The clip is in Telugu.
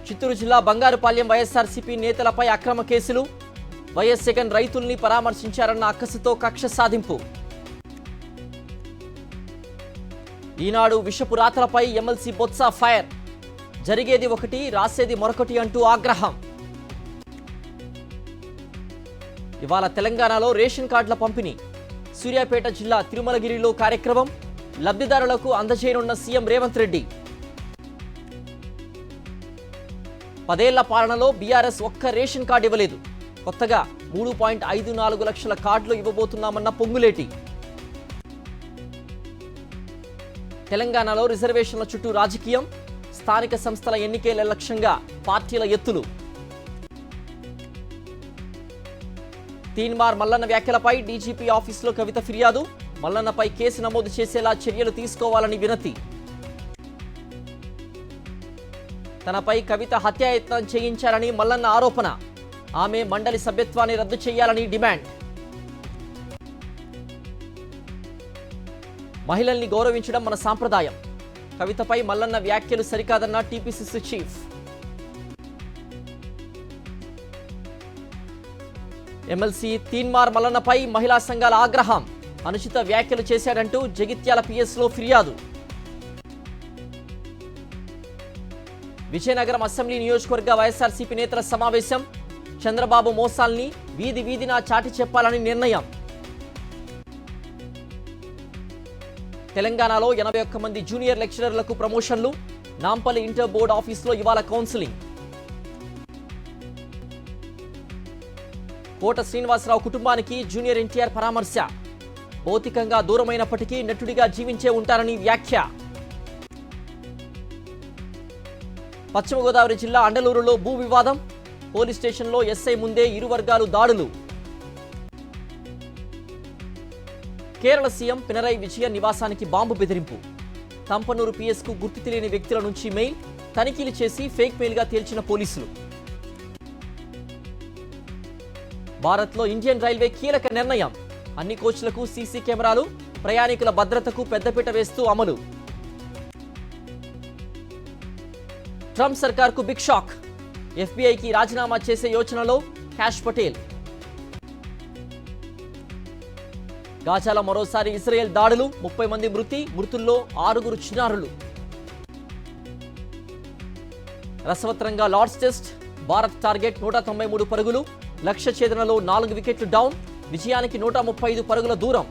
చిత్తూరు జిల్లా బంగారుపాలెం వైఎస్ఆర్సీపీ నేతలపై అక్రమ కేసులు. వైఎస్ జగన్ రైతుల్ని పరామర్శించారన్న అక్కసుతో కక్ష సాధింపు. ఈనాడు విషపు రాతలపై ఎమ్మెల్సీ బొత్స ఫైర్. జరిగేది ఒకటి, రాసేది మరొకటి అంటూ ఆగ్రహం. ఇవాళ తెలంగాణలో రేషన్ కార్డుల పంపిణీ. సూర్యాపేట జిల్లా తిరుమలగిరిలో కార్యక్రమం. లబ్ధిదారులకు అందజేయనున్న సీఎం రేవంత్ రెడ్డి. 10 ఏళ్ల పాలనలో బీఆర్ఎస్ ఒక్క రేషన్ కార్డు ఇవ్వలేదు. కొత్తగా 3.54 లక్షల కార్డులు ఇవ్వబోతున్నామన్న పొంగులేటి. తెలంగాణలో రిజర్వేషన్ల చుట్టూ రాజకీయం. స్థానిక సంస్థల ఎన్నికల లక్ష్యంగా పార్టీల ఎత్తులు. తీన్మార్ మల్లన్న వ్యాఖ్యలపై డీజీపీ ఆఫీసులో కవిత ఫిర్యాదు. మల్లన్నపై కేసు నమోదు చేసేలా చర్యలు తీసుకోవాలని వినతి. తనపై కవిత హత్యాయత్నం చేయించారని మల్లన్న ఆరోపణ. ఆమె మండలి సభ్యత్వాన్ని రద్దు చేయాలని డిమాండ్. మహిళల్ని గౌరవించడం మన సాంప్రదాయం. కవితపై మల్లన్న వ్యాఖ్యలు సరికాదన్న టీపీసీసీ చీఫ్. ఎమ్మెల్సీ తీన్మార్ మల్లన్నపై మహిళా సంఘాల ఆగ్రహం. అనుచిత వ్యాఖ్యలు చేశాడంటూ జగిత్యాల పిఎస్లో ఫిర్యాదు. విజయనగరం అసెంబ్లీ నియోజకవర్గ వైఎస్ఆర్సీపీ నేతల సమావేశం. చంద్రబాబు మోసాల్ని వీధి వీధిన చాటి చెప్పాలని నిర్ణయం. తెలంగాణలో 81 మంది జూనియర్ లెక్చరర్లకు ప్రమోషన్లు. నాంపల్లి ఇంటర్ బోర్డు ఆఫీసులో ఇవాళ కౌన్సిలింగ్. కోట శ్రీనివాసరావు కుటుంబానికి జూనియర్ ఎన్టీఆర్ పరామర్శ. భౌతికంగా దూరమైనప్పటికీ నటుడిగా జీవించే ఉంటారని వ్యాఖ్య. పశ్చిమ గోదావరి జిల్లా అండలూరులో భూ వివాదం. పోలీస్ స్టేషన్లో ఎస్ఐ ముందే ఇరు వర్గాలు దాడులు. కేరళ సీఎం పినరై విజయన్ నివాసానికి బాంబు బెదిరింపు. తంపనూరు పిఎస్కు గుర్తు తెలియని వ్యక్తుల నుంచి మెయిల్. తనిఖీలు చేసి ఫేక్ మెయిల్గా తేల్చిన పోలీసులు. భారత్లో ఇండియన్ రైల్వే కీలక నిర్ణయం. అన్ని కోచ్లకు సీసీ కెమెరాలు. ప్రయాణికుల భద్రతకు పెద్దపీట వేస్తూ అమలు. ట్రంప్ సర్కార్కు బిగ్ షాక్. ఎఫ్బీఐకి రాజీనామా చేసే యోచనలో క్యాష్ పటేల్. గాజాలో మరోసారి ఇజ్రాయెల్ దాడులు. 30 మంది మృతి. మృతుల్లో 6 చిన్నారులు. రసవత్రంగా లార్డ్స్ టెస్ట్. భారత్ టార్గెట్ 193 పరుగులు. లక్ష్య ఛేదనలో 4 వికెట్లు డౌన్. విజయానికి 135 పరుగుల దూరం.